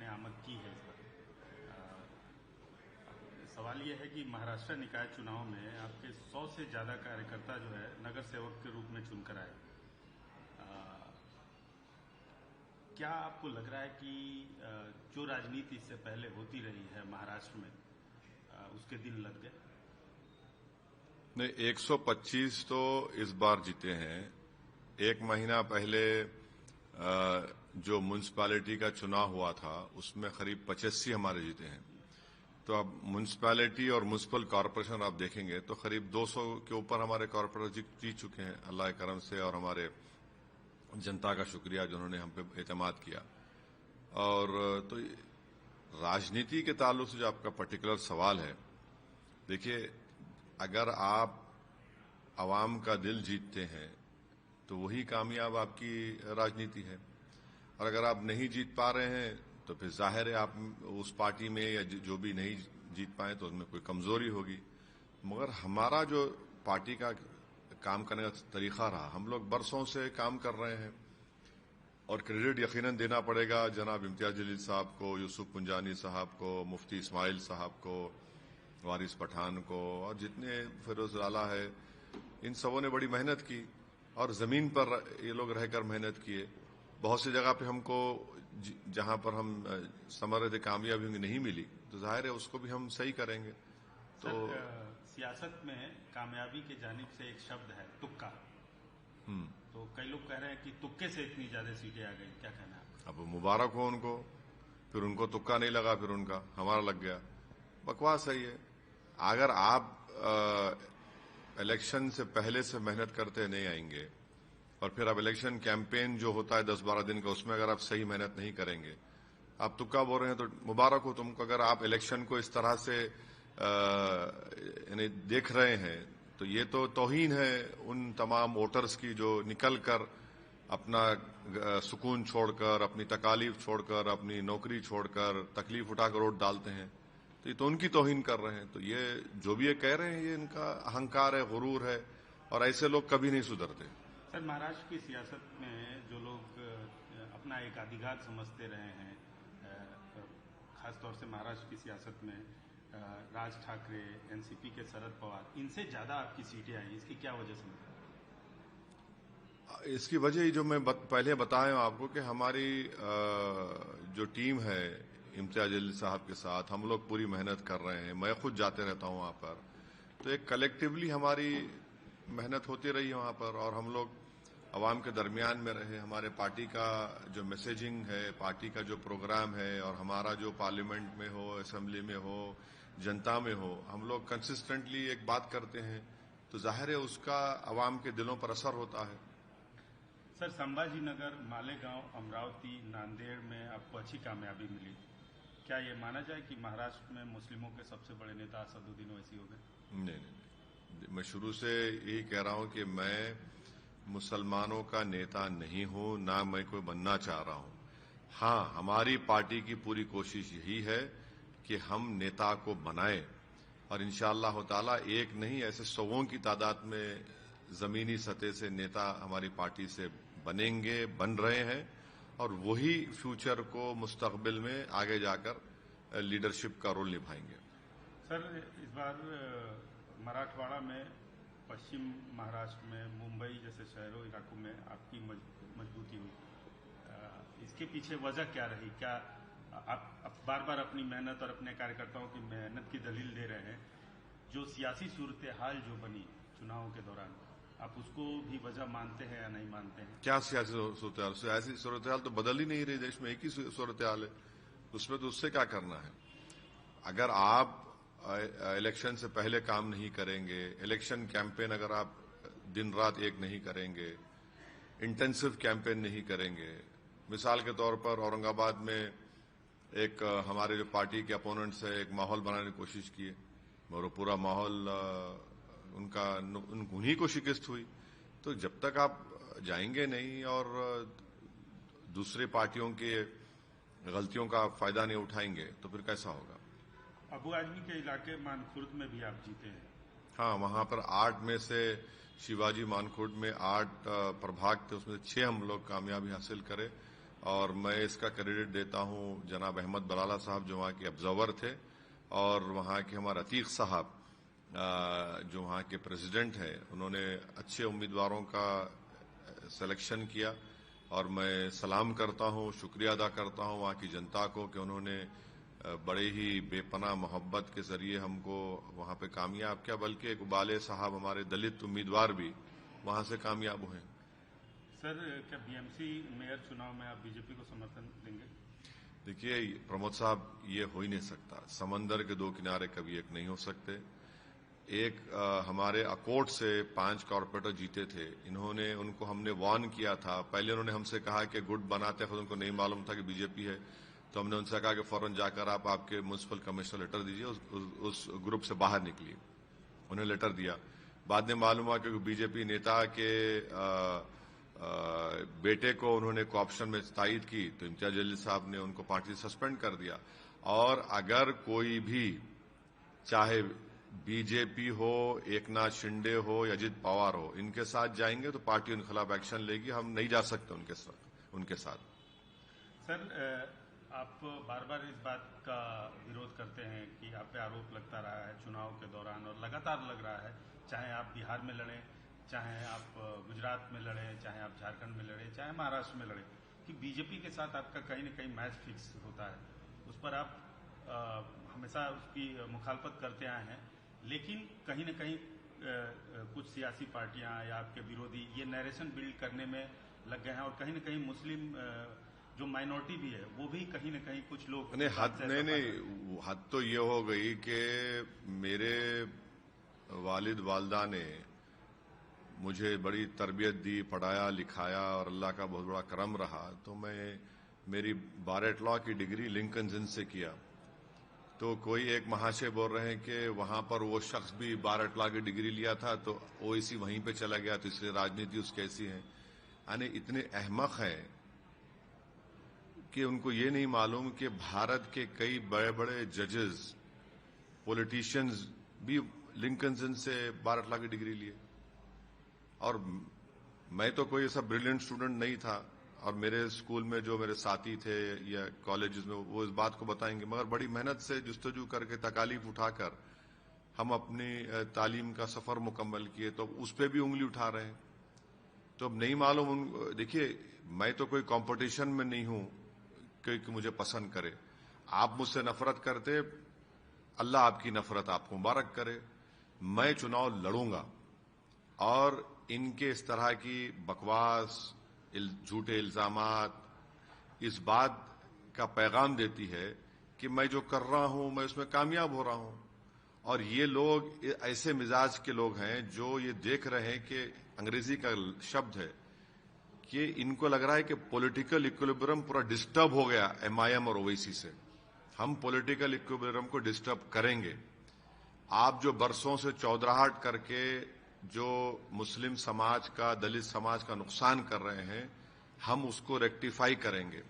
आपने आमद की है इस बार। सवाल यह है कि महाराष्ट्र निकाय चुनाव में आपके 100 से ज़्यादा कार्यकर्ता जो है नगर सेवक के रूप में चुनकर आए। क्या आपको लग रहा है कि जो राजनीति इससे पहले होती रही है महाराष्ट्र में उसके दिन लग गए? नहीं, 125 तो इस बार जीते हैं। एक महीना पहले जो म्युनिसिपैलिटी का चुनाव हुआ था उसमें करीब 85 हमारे जीते हैं। तो अब म्युनिसिपैलिटी और म्युनिसिपल कॉरपोरेशन आप देखेंगे तो करीब 200 के ऊपर हमारे कॉरपोरेटर जीत चुके हैं, अल्लाह के करम से, और हमारे जनता का शुक्रिया जिन्होंने हम पे एतमाद किया। और तो राजनीति के ताल्लुक से जो आपका पर्टिकुलर सवाल है, देखिए, अगर आप आवाम का दिल जीतते हैं तो वही कामयाब आपकी राजनीति है, और अगर आप नहीं जीत पा रहे हैं तो फिर जाहिर है आप उस पार्टी में या जो भी नहीं जीत पाए तो उसमें कोई कमजोरी होगी। मगर हमारा जो पार्टी का काम करने का तरीका रहा, हम लोग बरसों से काम कर रहे हैं, और क्रेडिट यकीनन देना पड़ेगा जनाब इम्तियाज जलील साहब को, यूसुफ पुंजानी साहब को, मुफ्ती इस्माइल साहब को, वारिस पठान को, और जितने फिरोज लाला है, इन सबों ने बड़ी मेहनत की और जमीन पर ये लोग रहकर मेहनत किए। बहुत सी जगह पे हमको जहां पर हम समझ रहे थे कामयाबी हमें नहीं मिली, तो जाहिर है उसको भी हम सही करेंगे। तो सियासत में कामयाबी के जानिब से एक शब्द है तुक्का। तो कई लोग कह रहे हैं कि तुक्के से इतनी ज्यादा सीटें आ गई, क्या कहना है? अब मुबारक हो उनको, फिर उनको तुक्का नहीं लगा, फिर उनका हमारा लग गया। बकवास है ये। अगर आप इलेक्शन से पहले से मेहनत करते नहीं आएंगे और फिर अब इलेक्शन कैंपेन जो होता है 10-12 दिन का, उसमें अगर आप सही मेहनत नहीं करेंगे, आप तुक्का बोल रहे हैं, तो मुबारक हो तुमको। अगर आप इलेक्शन को इस तरह से यानी देख रहे हैं तो ये तो तौहीन है उन तमाम वोटर्स की जो निकल कर अपना सुकून छोड़कर, अपनी तकालीफ छोड़कर, अपनी नौकरी छोड़कर, तकलीफ उठाकर वोट डालते हैं। तो ये तो उनकी तौहीन कर रहे हैं। तो ये जो भी ये कह रहे हैं ये इनका अहंकार है, गुरूर है, और ऐसे लोग कभी नहीं सुधरते। सर, महाराष्ट्र की सियासत में जो लोग अपना एक अधिकार समझते रहे हैं, खासतौर से महाराष्ट्र की सियासत में राज ठाकरे, एनसीपी के शरद पवार, इनसे ज्यादा आपकी सीटें आई, इसकी क्या वजह समझते हैं? इसकी वजह जो मैं पहले बताया हूं आपको कि हमारी जो टीम है इम्तियाज जलील साहब के साथ, हम लोग पूरी मेहनत कर रहे हैं। मैं खुद जाते रहता हूं वहां पर, तो एक कलेक्टिवली हमारी मेहनत होती रही वहां पर, और हम लोग अवाम के दरमियान में रहे। हमारे पार्टी का जो मैसेजिंग है, पार्टी का जो प्रोग्राम है, और हमारा जो पार्लियामेंट में हो, असेंबली में हो, जनता में हो, हम लोग कंसिस्टेंटली एक बात करते हैं, तो जाहिर है उसका अवाम के दिलों पर असर होता है। सर, संभाजीनगर, मालेगांव, अमरावती, नांदेड़ में आपको अच्छी कामयाबी मिली। क्या ये माना जाए कि महाराष्ट्र में मुस्लिमों के सबसे बड़े नेता असदुद्दीन ओवैसी हो गए? नहीं, मैं शुरू से यही कह रहा हूं कि मैं मुसलमानों का नेता नहीं हूं, ना मैं कोई बनना चाह रहा हूं। हां, हमारी पार्टी की पूरी कोशिश यही है कि हम नेता को बनाएं, और इंशाअल्लाह ताला एक नहीं, ऐसे सौों की तादाद में जमीनी सतह से नेता हमारी पार्टी से बनेंगे, बन रहे हैं, और वही फ्यूचर को मुस्तकबिल में आगे जाकर लीडरशिप का रोल निभाएंगे। सर, इस बार मराठवाड़ा में, पश्चिम महाराष्ट्र में, मुंबई जैसे शहरों इलाकों में आपकी मजबूती हुई, इसके पीछे वजह क्या रही? क्या आप बार बार अपनी मेहनत और अपने कार्यकर्ताओं की मेहनत की दलील दे रहे हैं, जो सियासी सूरत हाल जो बनी चुनावों के दौरान, आप उसको भी वजह मानते हैं या नहीं मानते हैं? क्या सियासी सूरत हाल? सियासी सूरत हाल तो बदल ही नहीं रही, देश में एक ही सूरत हाल है, उसमें तो उससे क्या करना है? अगर आप इलेक्शन से पहले काम नहीं करेंगे, इलेक्शन कैंपेन अगर आप दिन रात एक नहीं करेंगे, इंटेंसिव कैंपेन नहीं करेंगे, मिसाल के तौर पर औरंगाबाद में एक हमारे जो पार्टी के अपोनेंट्स है, एक माहौल बनाने की कोशिश किए, और पूरा माहौल उन्हीं को शिकस्त हुई। तो जब तक आप जाएंगे नहीं और दूसरी पार्टियों के गलतियों का फायदा नहीं उठाएंगे तो फिर कैसा होगा? अबू आजमी के इलाके मानखुर्द में भी आप जीते हैं। हाँ, वहां पर 8 में से शिवाजी मानखुर्द में 8 प्रभाग थे, उसमें से 6 हम लोग कामयाबी हासिल करे, और मैं इसका क्रेडिट देता हूं जनाब अहमद बलाला साहब जो वहां के ऑब्जर्वर थे, और वहां के हमारे अतीक साहब जो वहां के प्रेसिडेंट हैं, उन्होंने अच्छे उम्मीदवारों का सिलेक्शन किया। और मैं सलाम करता हूं, शुक्रिया अदा करता हूं वहां की जनता को कि उन्होंने बड़े ही बेपनाह मोहब्बत के जरिए हमको वहां पे कामयाब किया। बल्कि इकबाल साहब हमारे दलित उम्मीदवार भी वहां से कामयाब हुए। सर, क्या बीएमसी मेयर चुनाव में आप बीजेपी को समर्थन देंगे? देखिए प्रमोद साहब, ये हो ही नहीं सकता। समंदर के दो किनारे कभी एक नहीं हो सकते। एक हमारे अकोट से 5 कॉर्पोरेटर जीते थे, इन्होंने उनको हमने वार्न किया था। पहले उन्होंने हमसे कहा कि गुट बनाते खुद उनको नहीं मालूम था कि बीजेपी है, तो हमने उनसे कहा कि फौरन जाकर आप आपके म्युनिसिपल कमिश्नर लेटर दीजिए, उस ग्रुप से बाहर निकलिए। उन्हें लेटर दिया। बाद में मालूम हुआ क्योंकि बीजेपी नेता के बेटे को उन्होंने कोऑप्शन में तायद की, तो इम्तियाज जलील साहब ने उनको पार्टी से सस्पेंड कर दिया। और अगर कोई भी, चाहे बीजेपी हो, एकनाथ शिंदे हो या अजित पवार हो, इनके साथ जाएंगे तो पार्टी उनके खिलाफ एक्शन लेगी। हम नहीं जा सकते उनके साथ। सर, आप बार बार इस बात का विरोध करते हैं कि आप पे आरोप लगता रहा है चुनाव के दौरान, और लगातार लग रहा है, चाहे आप बिहार में लड़ें, चाहे आप गुजरात में लड़ें, चाहे आप झारखंड में लड़ें, चाहे महाराष्ट्र में लड़ें, कि बीजेपी के साथ आपका कहीं न कहीं मैच फिक्स होता है। उस पर आप हमेशा उसकी मुखालफत करते आए हैं। लेकिन कहीं न कहीं कुछ सियासी पार्टियां या आपके विरोधी ये नैरेशन बिल्ड करने में लग गए हैं, और कहीं न कहीं मुस्लिम जो माइनॉरिटी भी है वो भी कहीं न कहीं कुछ लोग नहीं, हद तो ये हो गई कि मेरे वालिद वालदा ने मुझे बड़ी तरबियत दी, पढ़ाया लिखाया, और अल्लाह का बहुत बड़ा करम रहा। तो मेरी बारेट लॉ की डिग्री लिंकन जिन से किया। तो कोई एक महाशय बोल रहे हैं कि वहां पर वो शख्स भी बारेट लॉ की डिग्री लिया था, तो ओवैसी वहीं पे चला गया, तो इसलिए राजनीति उसकी ऐसी है। यानी इतने अहमक हैं कि उनको ये नहीं मालूम कि भारत के कई बड़े बड़े जजेस, पॉलिटिशियंस भी लिंकन जिन से बारेट लॉ की डिग्री लिए। और मैं तो कोई ऐसा ब्रिलियंट स्टूडेंट नहीं था, और मेरे स्कूल में जो मेरे साथी थे या कॉलेजेस में वो इस बात को बताएंगे, मगर बड़ी मेहनत से जुस्तजू करके तकालीफ उठाकर हम अपनी तालीम का सफर मुकम्मल किए, तो उस पर भी उंगली उठा रहे हैं। तो अब नहीं मालूम। देखिए, मैं तो कोई कंपटीशन में नहीं हूं कि मुझे पसंद करे। आप मुझसे नफरत करते, अल्लाह आपकी नफरत आपको मुबारक करे। मैं चुनाव लड़ूंगा, और इनके इस तरह की बकवास, झूठे इल्जामात इस बात का पैगाम देती है कि मैं जो कर रहा हूं मैं उसमें कामयाब हो रहा हूं। और ये लोग ऐसे मिजाज के लोग हैं जो ये देख रहे हैं कि अंग्रेजी का शब्द है कि इनको लग रहा है कि पॉलिटिकल इक्विलिब्रियम पूरा डिस्टर्ब हो गया एमआईएम और ओवैसी से। हम पॉलिटिकल इक्विलिब्रियम को डिस्टर्ब करेंगे। आप जो बरसों से चौधराहट करके जो मुस्लिम समाज का, दलित समाज का नुकसान कर रहे हैं, हम उसको रेक्टिफाई करेंगे।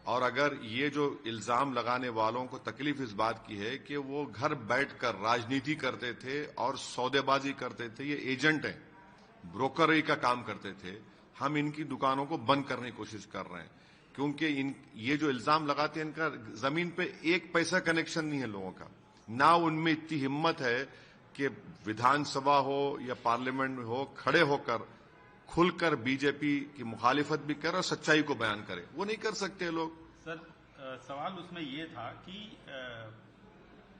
और अगर ये जो इल्जाम लगाने वालों को तकलीफ इस बात की है कि वो घर बैठकर राजनीति करते थे और सौदेबाजी करते थे, ये एजेंट हैं, ब्रोकरी का काम करते थे, हम इनकी दुकानों को बंद करने की कोशिश कर रहे हैं। क्योंकि ये जो इल्जाम लगाते हैं, इनका जमीन पे एक पैसा कनेक्शन नहीं है लोगों का। ना उनमें इतनी हिम्मत है कि विधानसभा हो या पार्लियामेंट में हो, खड़े होकर खुलकर बीजेपी की मुखालिफत भी करे और सच्चाई को बयान करे। वो नहीं कर सकते लोग। सर, सवाल उसमें ये था कि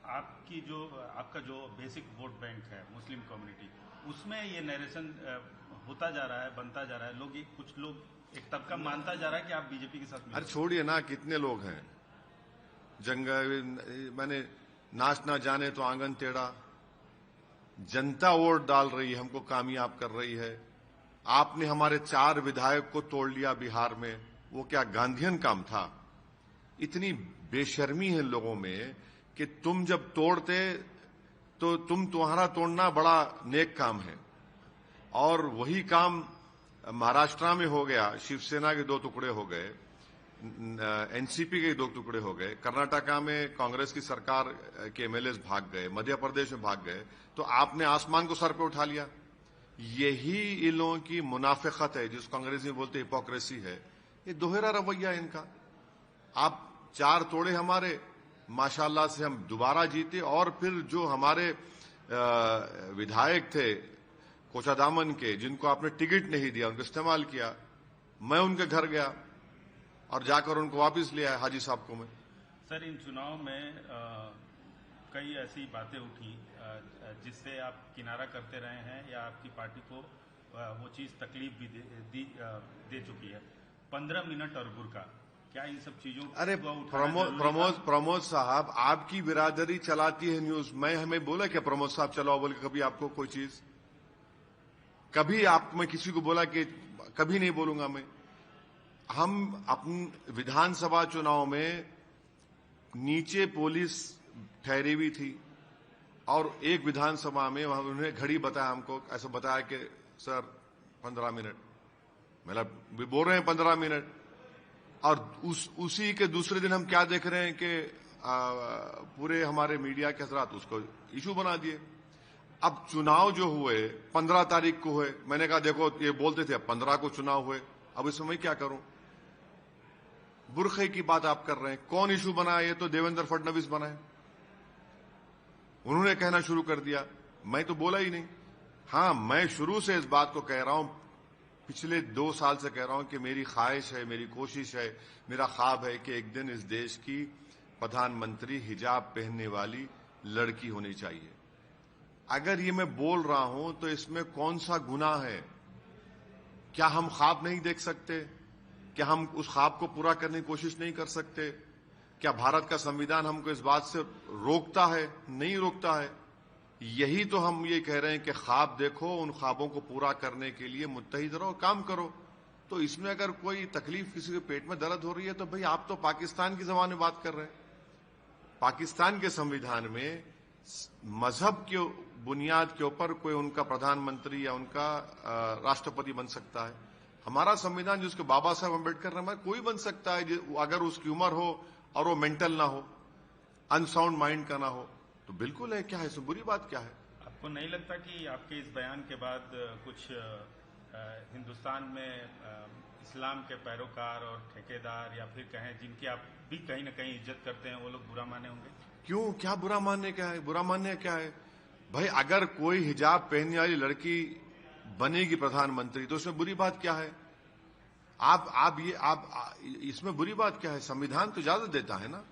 आपका जो बेसिक वोट बैंक है मुस्लिम कम्युनिटी, उसमें ये नरेशन होता जा रहा है, बनता जा रहा है। कुछ लोग एक तबका मानता जा रहा है कि आप बीजेपी के साथ। अरे छोड़िए ना, कितने लोग हैं मैंने नाच ना जाने तो आंगन टेढ़ा। जनता वोट डाल रही है, हमको कामयाब कर रही है। आपने हमारे 4 विधायक को तोड़ लिया बिहार में, वो क्या गांधीयन काम था? इतनी बेशर्मी है लोगों में कि तुम जब तोड़ते तो तुम्हारा तोड़ना बड़ा नेक काम है। और वही काम महाराष्ट्र में हो गया, शिवसेना के 2 टुकड़े हो गए, एनसीपी के 2 टुकड़े हो गए, कर्नाटका में कांग्रेस की सरकार के एमएलए भाग गए, मध्य प्रदेश में भाग गए, तो आपने आसमान को सर पे उठा लिया। यही इन लोगों की मुनाफिकत है, जिसको अंग्रेजी में बोलते हिपोक्रेसी है। ये दोहरा रवैया है इनका। आप 4 तोड़े हमारे, माशाल्लाह से हम दोबारा जीते, और फिर जो हमारे विधायक थे कोचादामन के, जिनको आपने टिकट नहीं दिया, उनको इस्तेमाल किया, मैं उनके घर गया और जाकर उनको वापस ले आया हाजी साहब को मैं। सर, इन चुनाव में कई ऐसी बातें उठी जिससे आप किनारा करते रहे हैं या आपकी पार्टी को वो चीज तकलीफ भी दे चुकी है। 15 मिनट और बुर्का, क्या इन सब चीजों अरे प्रमोद साहब, आपकी बिरादरी चलाती है न्यूज। मैं हमें बोला क्या प्रमोद साहब चलाओ बोल के कभी आपको कोई चीज? कभी मैं किसी को बोला कि कभी नहीं बोलूंगा मैं। हम अपने विधानसभा चुनाव में नीचे पुलिस ठहरी हुई थी और एक विधानसभा में उन्होंने घड़ी बताया हमको, ऐसा बताया कि सर 15 मिनट, मतलब बोल रहे हैं 15 मिनट, और उसी के दूसरे दिन हम क्या देख रहे हैं कि पूरे हमारे मीडिया के हजरात उसको इशू बना दिए। अब चुनाव जो हुए 15 तारीख को हुए, मैंने कहा देखो ये बोलते थे 15 को चुनाव हुए, अब इसमें मैं क्या करूं? बुरखे की बात आप कर रहे हैं, कौन इशू बनाया? ये तो देवेंद्र फडणवीस बनाए, उन्होंने कहना शुरू कर दिया, मैं तो बोला ही नहीं। हां, मैं शुरू से इस बात को कह रहा हूं, पिछले 2 साल से कह रहा हूं कि मेरी ख्वाहिश है, मेरी कोशिश है, मेरा ख्वाब है कि एक दिन इस देश की प्रधानमंत्री हिजाब पहनने वाली लड़की होनी चाहिए। अगर ये मैं बोल रहा हूं तो इसमें कौन सा गुनाह है? क्या हम ख्वाब नहीं देख सकते? क्या हम उस ख्वाब को पूरा करने की कोशिश नहीं कर सकते? क्या भारत का संविधान हमको इस बात से रोकता है? नहीं रोकता है। यही तो हम ये कह रहे हैं कि ख्वाब देखो, उन ख्वाबों को पूरा करने के लिए मुत्तहिद रहो, काम करो। तो इसमें अगर कोई तकलीफ, किसी के पेट में दर्द हो रही है, तो भाई आप तो पाकिस्तान की ज़बान में बात कर रहे हैं। पाकिस्तान के संविधान में मजहब के बुनियाद के ऊपर कोई उनका प्रधानमंत्री या उनका राष्ट्रपति बन सकता है। हमारा संविधान जिसको बाबा साहब अम्बेडकर ने, कोई बन सकता है अगर उसकी उम्र हो और वो मेंटल ना हो, अनसाउंड माइंड का ना हो, तो बिल्कुल है। क्या है इसमें बुरी बात? क्या है? आपको नहीं लगता कि आपके इस बयान के बाद कुछ हिंदुस्तान में इस्लाम के पैरोकार और ठेकेदार, या फिर कहें जिनकी आप भी कहीं ना कहीं इज्जत करते हैं, वो लोग बुरा माने होंगे? क्यों? क्या बुरा मानने क्या है? बुरा मानने क्या है भाई? अगर कोई हिजाब पहनने वाली लड़की बनेगी प्रधानमंत्री तो उसमें बुरी बात क्या है? आप इसमें बुरी बात क्या है? संविधान तो इजाजत देता है ना,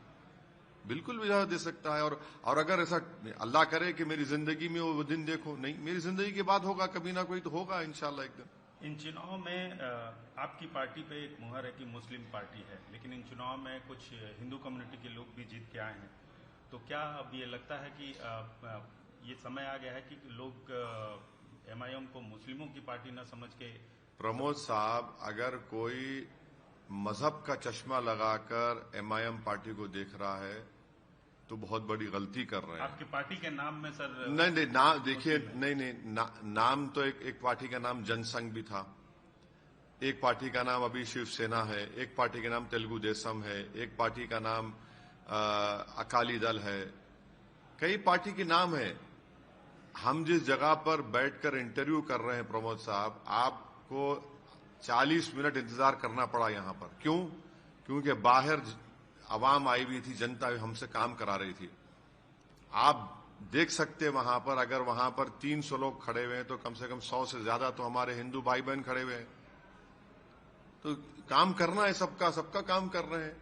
बिल्कुल इजाजत दे सकता है। और अगर ऐसा अल्लाह करे कि मेरी जिंदगी में वो दिन देखो, नहीं, मेरी जिंदगी के बाद होगा, कभी ना कोई तो होगा इंशाल्लाह एक दिन। इन चुनाव में आपकी पार्टी पे एक मुहर है कि मुस्लिम पार्टी है, लेकिन इन चुनाव में कुछ हिंदू कम्युनिटी के लोग भी जीत के आए हैं। तो क्या अब ये लगता है कि ये समय आ गया है कि लोग MIM को मुस्लिमों की पार्टी न समझ के? प्रमोद साहब, अगर कोई मजहब का चश्मा लगाकर MIM पार्टी को देख रहा है तो बहुत बड़ी गलती कर रहे हैं। आपकी पार्टी के नाम में सर? नहीं, नाम देखिए, नाम तो एक पार्टी का नाम जनसंघ भी था, एक पार्टी का नाम अभी शिवसेना है, एक पार्टी का नाम तेलुगु देशम है, एक पार्टी का नाम अकाली दल है, कई पार्टी के नाम है। हम जिस जगह पर बैठकर इंटरव्यू कर रहे हैं प्रमोद साहब, आपको 40 मिनट इंतजार करना पड़ा यहां पर। क्यों? क्योंकि बाहर आवाम आई हुई थी, जनता हमसे काम करा रही थी। आप देख सकते वहां पर, अगर वहां पर 300 लोग खड़े हुए हैं तो कम से कम 100 से ज्यादा तो हमारे हिंदू भाई बहन खड़े हुए हैं। तो काम करना है, सबका काम कर रहे हैं।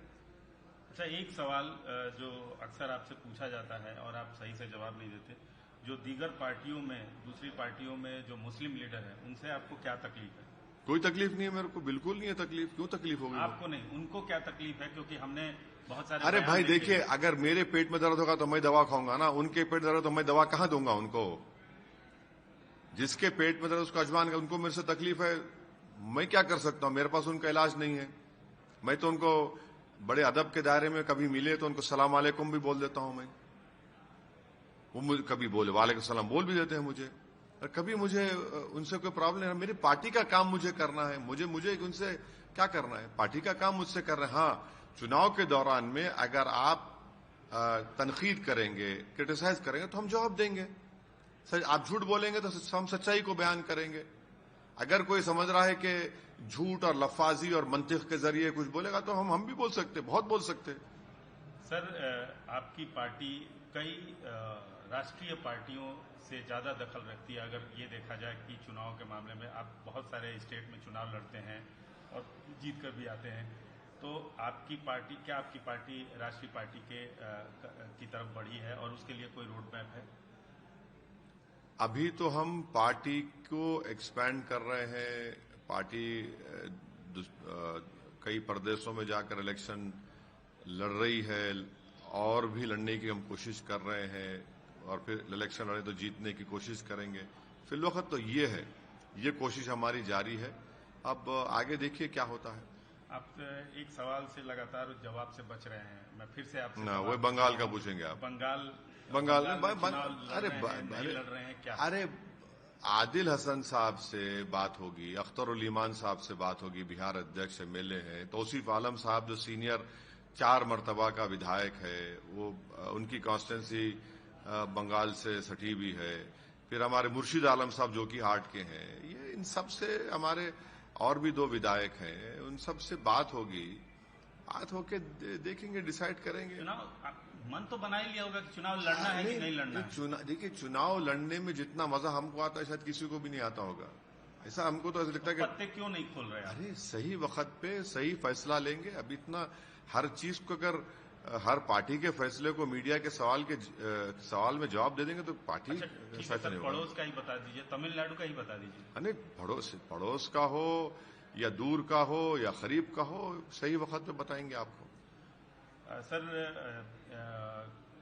अच्छा, एक सवाल जो अक्सर आपसे पूछा जाता है और आप सही से जवाब नहीं देते, जो दीगर पार्टियों में, दूसरी पार्टियों में जो मुस्लिम लीडर है, उनसे आपको क्या तकलीफ है? कोई तकलीफ नहीं है मेरे को, बिल्कुल नहीं है तकलीफ। क्यों तकलीफ होगी? आपको नहीं, उनको क्या तकलीफ है? क्योंकि हमने बहुत सारे, अरे भाई देखिए, अगर मेरे पेट में दर्द होगा तो मैं दवा खाऊंगा ना, उनके पेट दर्द तो मैं दवा कहां दूंगा उनको? जिसके पेट में दर्द उसको अजमान का, उनको मेरे से तकलीफ है, मैं क्या कर सकता हूं? मेरे पास उनका इलाज नहीं है। मैं तो उनको बड़े अदब के दायरे में कभी मिले तो उनको सलाम वालेकुम भी बोल देता हूं मैं, वो मुझे कभी बोले वालेकुम सलाम बोल भी देते हैं मुझे, और कभी मुझे उनसे कोई प्रॉब्लम नहीं है। मेरी पार्टी का काम मुझे करना है, मुझे उनसे क्या करना है? पार्टी का काम मुझसे कर रहे हैं। हाँ, चुनाव के दौरान में अगर आप तनकीद करेंगे, क्रिटिसाइज करेंगे तो हम जवाब देंगे। आप झूठ बोलेंगे तो हम सच्चाई को बयान करेंगे। अगर कोई समझ रहा है कि झूठ और लफाजी और मंतिक के जरिए कुछ बोलेगा तो हम भी बोल सकते, बहुत बोल सकते। सर, आपकी पार्टी कई राष्ट्रीय पार्टियों से ज्यादा दखल रखती है। अगर ये देखा जाए कि चुनाव के मामले में आप बहुत सारे स्टेट में चुनाव लड़ते हैं और जीत कर भी आते हैं, तो आपकी पार्टी राष्ट्रीय पार्टी की तरफ बढ़ी है और उसके लिए कोई रोड मैप है? अभी तो हम पार्टी को एक्सपैंड कर रहे हैं। पार्टी कई प्रदेशों में जाकर इलेक्शन लड़ रही है और भी लड़ने की हम कोशिश कर रहे हैं, और फिर इलेक्शन लड़े तो जीतने की कोशिश करेंगे। फिलवक्त तो ये है, ये कोशिश हमारी जारी है। अब आगे देखिए क्या होता है। आप एक सवाल से लगातार जवाब से बच रहे हैं। मैं फिर से आपसे ना, वो बंगाल का पूछेंगे आप। बंगाल अरे लड़ रहे हैं क्या? अरे आदिल हसन साहब से बात होगी, अख्तर उल ईमान साहब से बात होगी, बिहार अध्यक्ष एमएलए हैं। तौसीफ आलम साहब जो सीनियर 4 मरतबा का विधायक है, वो उनकी कॉन्स्टिट्यूंसी बंगाल से सटी हुई है। फिर हमारे मुर्शिद आलम साहब जो कि हार्ट के हैं, ये इन सब से हमारे और भी 2 विधायक हैं, उन सब से बात होगी। बात होके देखेंगे, डिसाइड करेंगे। चुनाव मन तो बना ही लिया होगा कि चुनाव लड़ना है कि नहीं लड़ना है। देखिए, चुनाव लड़ने में जितना मजा हमको आता है शायद किसी को भी नहीं आता होगा। ऐसा हमको तो ऐसा लगता है कि पत्ते क्यों नहीं खोल रहे? अरे सही वक्त पे सही फैसला लेंगे। अब इतना हर चीज को अगर हर पार्टी के फैसले को मीडिया के सवाल में जवाब दे देंगे तो पार्टी फैसला नहीं होगा। पड़ोस का ही बता दीजिए, तमिलनाडु का ही बता दीजिए। नहीं, पड़ोस का हो या दूर का हो या करीब का हो, सही वक्त पे बताएंगे आपको। सर,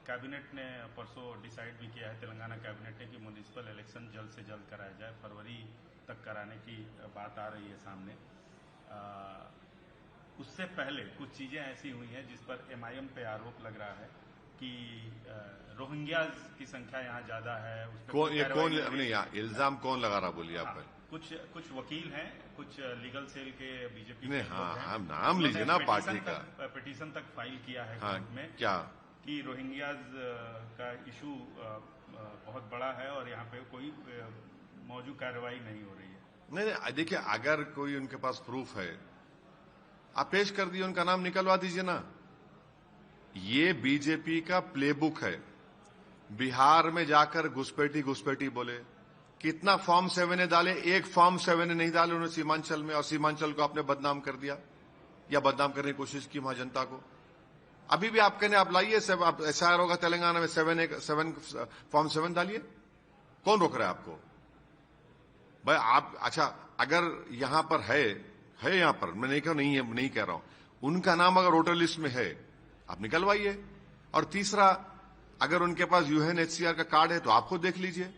कैबिनेट ने परसों डिसाइड भी किया है, तेलंगाना कैबिनेट ने, कि म्युनिसिपल इलेक्शन जल्द से जल्द कराया जाए। फरवरी तक कराने की बात आ रही है सामने। उससे पहले कुछ चीजें ऐसी हुई हैं जिस पर एमआईएम पे आरोप लग रहा है कि रोहिंग्याज की संख्या यहाँ ज्यादा है। इल्जाम कौन लगा रहा, बोलिए आप? कुछ वकील हैं, कुछ लीगल सेल के बीजेपी के हम नाम लीजिए ना पार्टी का। पिटीशन तक फाइल किया है कोर्ट में क्या कि रोहिंग्याज का इशू बहुत बड़ा है और यहाँ पे कोई मौजूद कार्रवाई नहीं हो रही है। नहीं, देखिए, अगर कोई उनके पास प्रूफ है आप पेश कर दिए, उनका नाम निकलवा दीजिए ना। ये बीजेपी का प्लेबुक है। बिहार में जाकर घुसपैठी बोले, कितना फॉर्म 7 डाले, एक फॉर्म 7 नहीं डाले उन्होंने सीमांचल में, और सीमांचल को आपने बदनाम कर दिया या बदनाम करने की कोशिश की वहां जनता को। अभी भी आप कहने आप लाइए, आप एसआईआर होगा तेलंगाना में, 7 फॉर्म 7 डालिए, कौन रोक रहा है आपको भाई? आप अच्छा, अगर यहां पर है यहां पर, मैं नहीं कह रहा हूं, उनका नाम अगर वोटर लिस्ट में है आप निकलवाइए। और तीसरा, अगर उनके पास यूएनएचसीआर का कार्ड है तो आप खुद देख लीजिए।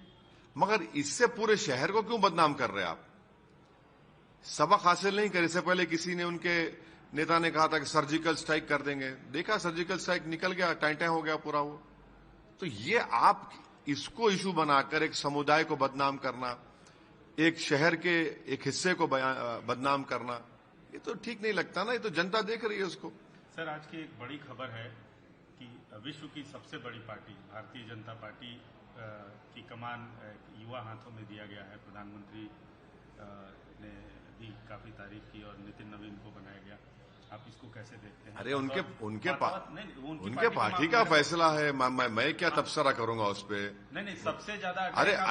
मगर इससे पूरे शहर को क्यों बदनाम कर रहे हैं आप? सबक हासिल नहीं करे। इससे पहले किसी ने, उनके नेता ने कहा था कि सर्जिकल स्ट्राइक कर देंगे, देखा सर्जिकल स्ट्राइक निकल गया, टाइम हो गया पूरा वो। तो ये आप इसको इशू बनाकर एक समुदाय को बदनाम करना, एक शहर के एक हिस्से को बदनाम करना, ये तो ठीक नहीं लगता ना। ये तो जनता देख रही है उसको। सर, आज की एक बड़ी खबर है कि विश्व की सबसे बड़ी पार्टी भारतीय जनता पार्टी की कमान युवा हाथों में दिया गया है। प्रधानमंत्री ने भी काफी तारीफ की और नितिन नवीन को बनाया गया। आप इसको कैसे देखते हैं? अरे उनके पार्टी का फैसला है, मैं क्या तबसरा करूंगा उस पर? नहीं, सबसे ज्यादा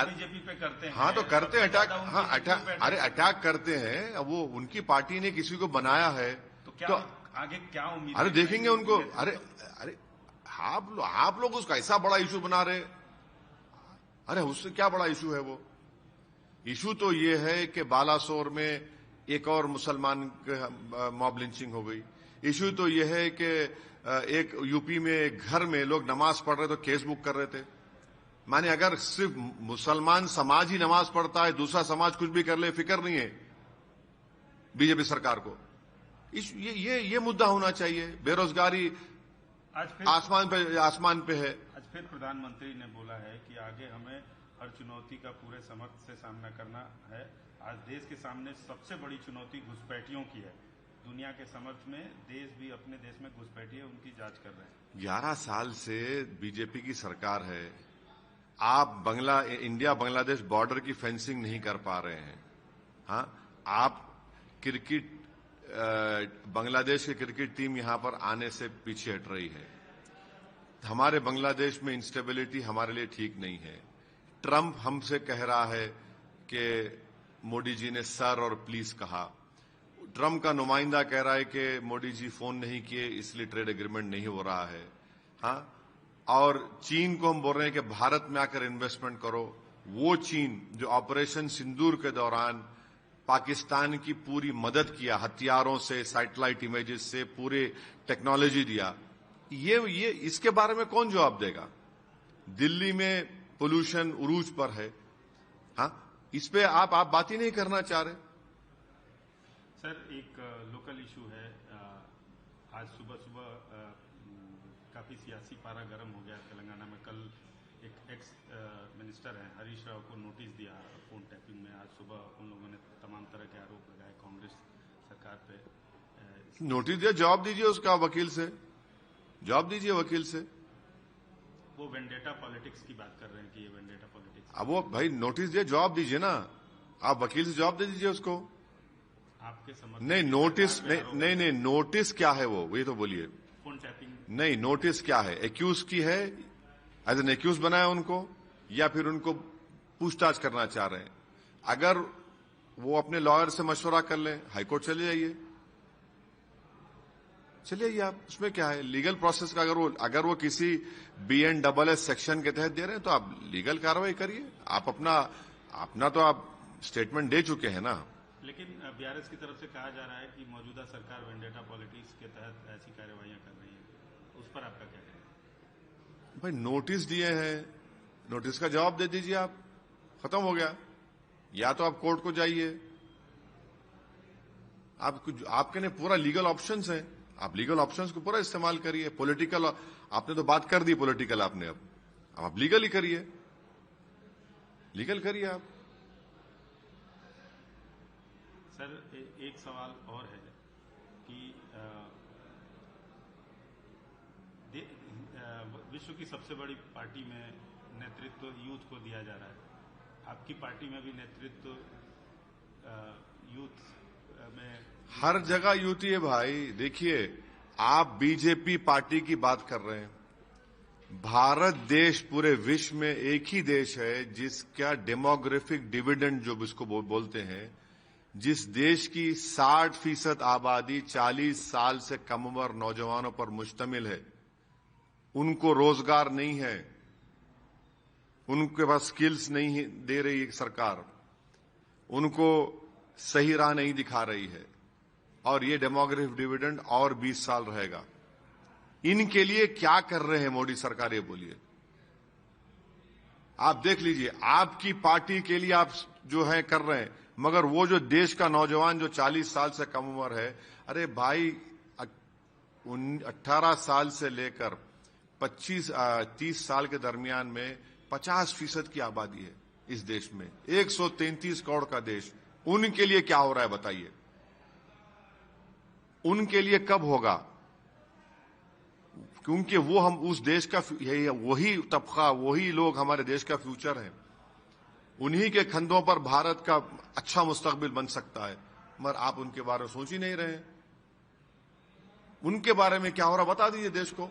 बीजेपी पे करते हैं। हाँ, तो करते हैं अटैक। हाँ, अटैक करते हैं। वो उनकी पार्टी ने किसी को बनाया है तो क्या आगे क्या उम्मीद? अरे देखेंगे उनको। अरे आप लोग उसका ऐसा बड़ा इशू बना रहे। अरे उससे क्या बड़ा इशू है वो? इशू तो ये है कि बालासोर में एक और मुसलमान मॉब लिंचिंग हो गई। इशू तो यह है कि एक यूपी में घर में लोग नमाज पढ़ रहे तो केस बुक कर रहे थे। माने अगर सिर्फ मुसलमान समाज ही नमाज पढ़ता है, दूसरा समाज कुछ भी कर ले, फिक्र नहीं है बीजेपी सरकार को। ये मुद्दा होना चाहिए। बेरोजगारी आज फिर आसमान पे है। आज फिर प्रधानमंत्री ने बोला है कि आगे हमें हर चुनौती का पूरे समर्थ से सामना करना है। आज देश के सामने सबसे बड़ी चुनौती घुसपैठियों की है। दुनिया के समर्थ में देश भी अपने देश में घुसपैठी है, उनकी जांच कर रहे हैं। 11 साल से बीजेपी की सरकार है। आप इंडिया बांग्लादेश बॉर्डर की फेंसिंग नहीं कर पा रहे हैं। हाँ, आप क्रिकेट बांग्लादेश की क्रिकेट टीम यहां पर आने से पीछे हट रही है। हमारे बांग्लादेश में इंस्टेबिलिटी हमारे लिए ठीक नहीं है। ट्रंप हमसे कह रहा है कि मोदी जी ने सर और प्लीज कहा। ट्रंप का नुमाइंदा कह रहा है कि मोदी जी फोन नहीं किए इसलिए ट्रेड एग्रीमेंट नहीं हो रहा है। हाँ, और चीन को हम बोल रहे हैं कि भारत में आकर इन्वेस्टमेंट करो। वो चीन जो ऑपरेशन सिंदूर के दौरान पाकिस्तान की पूरी मदद किया, हथियारों से, सैटेलाइट इमेजेस से, पूरे टेक्नोलॉजी दिया, ये इसके बारे में कौन जवाब देगा? दिल्ली में पोल्यूशन उरूज पर है। हाँ, इस पे आप बात ही नहीं करना चाह रहे। सर, एक लोकल इशू है। आज सुबह काफी सियासी पारा गर्म हो गया तेलंगाना में। कल एक एक्स मिनिस्टर है हरीश राव को नोटिस दिया फोन टैपिंग में। आज सुबह उन लोगों ने तमाम तरह के आरोप लगाए कांग्रेस सरकार पे। नोटिस दिया, जवाब दीजिए उसका वकील से, जवाब दीजिए वकील से। वो वेंडेटा पॉलिटिक्स की बात कर रहे हैं कि ये वेंडेटा पॉलिटिक्स। अब वो भाई नोटिस दिया, जवाब दीजिए ना। आप वकील से जवाब दे दीजिए उसको। आपके समर्थन नहीं, नोटिस नहीं, नोटिस क्या है वो ये तो बोलिए। फोन टैपिंग नहीं, नोटिस क्या है? एक्यूज की है, एज एन एक्यूज बनाया उनको, या फिर उनको पूछताछ करना चाह रहे हैं? अगर वो अपने लॉयर से मशवरा कर लें, हाईकोर्ट चले जाइए, चलिए आप, उसमें क्या है? लीगल प्रोसेस का अगर वो किसी BNSS सेक्शन के तहत दे रहे हैं तो आप लीगल कार्रवाई करिए। आप अपना तो आप स्टेटमेंट दे चुके हैं ना। लेकिन बीआरएस की तरफ से कहा जा रहा है कि मौजूदा सरकार वेंडेटा पॉलिटिक्स के तहत ऐसी कार्रवाइयां कर रही है। उस पर आपका क्या कहना है? भाई नोटिस दिए हैं, नोटिस का जवाब दे दीजिए आप, खत्म हो गया। या तो आप कोर्ट को जाइए, आपके ने पूरा लीगल ऑप्शंस हैं, आप लीगल ऑप्शंस को पूरा इस्तेमाल करिए। पॉलिटिकल आपने तो बात कर दी पॉलिटिकल आपने, अब आप लीगल ही करिए, लीगल करिए आप। सर, एक सवाल और है कि विश्व की सबसे बड़ी पार्टी में नेतृत्व यूथ को दिया जा रहा है। आपकी पार्टी में भी नेतृत्व यूथ में? हर जगह यूथ ही है भाई। देखिए, आप बीजेपी पार्टी की बात कर रहे हैं। भारत देश पूरे विश्व में एक ही देश है जिसका डेमोग्राफिक डिविडेंड जो इसको बोलते हैं, जिस देश की 60% आबादी 40 साल से कम उम्र नौजवानों पर मुश्तमिल है। उनको रोजगार नहीं है, उनके पास स्किल्स नहीं दे रही सरकार, उनको सही राह नहीं दिखा रही है, और ये डेमोग्राफिक डिविडेंड और 20 साल रहेगा। इनके लिए क्या कर रहे हैं मोदी सरकार, ये बोलिए। आप देख लीजिए, आपकी पार्टी के लिए आप जो है कर रहे हैं, मगर वो जो देश का नौजवान जो 40 साल से कम उम्र है, अरे भाई 18 साल से लेकर 30 साल के दरमियान में 50% की आबादी है इस देश में, 133 करोड़ का देश। उनके लिए क्या हो रहा है बताइए? उनके लिए कब होगा? क्योंकि वो हम उस देश का, वही तबका, वही लोग हमारे देश का फ्यूचर है। उन्हीं के कंधों पर भारत का अच्छा मुस्तकबिल बन सकता है, मगर आप उनके बारे में सोच ही नहीं रहे। उनके बारे में क्या हो रहा बता दीजिए देश को।